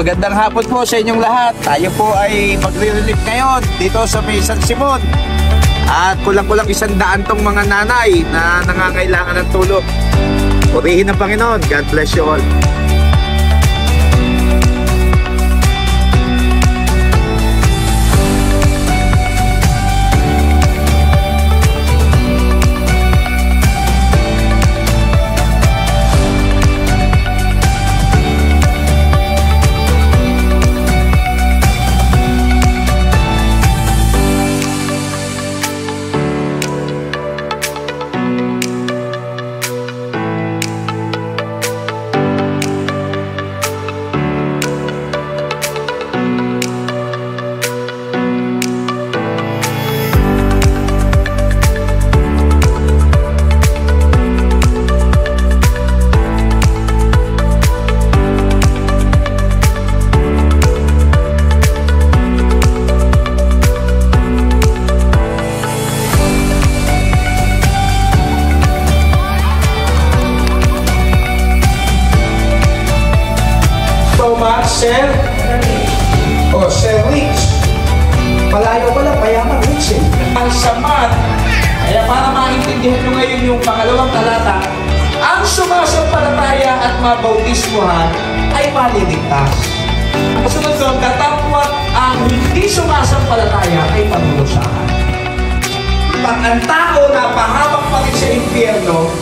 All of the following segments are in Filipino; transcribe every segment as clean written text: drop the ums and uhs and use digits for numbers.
magandang hapon po sa inyong lahat. Tayo po ay magre-relief ngayon dito sa may San Simon. At kulang-kulang 100 tong mga nanay na nangangailangan ng tulong. Purihin ng Panginoon. God bless you all. Sir? O, Sir Rich. Malayo ko lang, mayaman Rich eh. Ang samat. Kaya para maintindihan nyo ngayon yung pangalawang talata, ang sumasampalataya at mabautismuhan ay maliligtas. Ang kasunod doon, katapwat ang hindi sumasampalataya ay panurusahan. Pag ang tao na pahamak pa rin sa impyerno,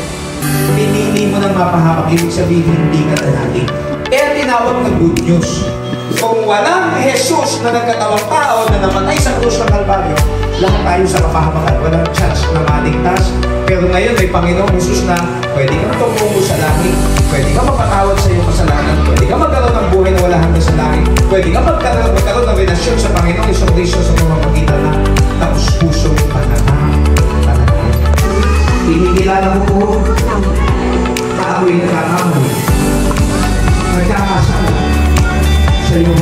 pinili mo nang mapahamak, ibig sabihin hindi ka tanalig. Kaya tinawag na good news. Kung walang Jesus na nagkatawang tao na namatay sa krus ng Kalbaryo, lahat tayo sa kapahamakan. Walang chance na maligtas. Pero ngayon may Panginoong Jesus na pwede kang tumungo sa langit. Pwede kang mapatawad sa iyong kasalanan. Pwede kang magkaroon ng buhay na wala hanggang sa langit. Pwede kang magkaroon ng relasyon sa Panginoong Jesucristo sa pamamagitan na tapos-pusong pananampalataya. Hinihilala mo po na ako'y nakakamoy. Nagkakasala sa iyong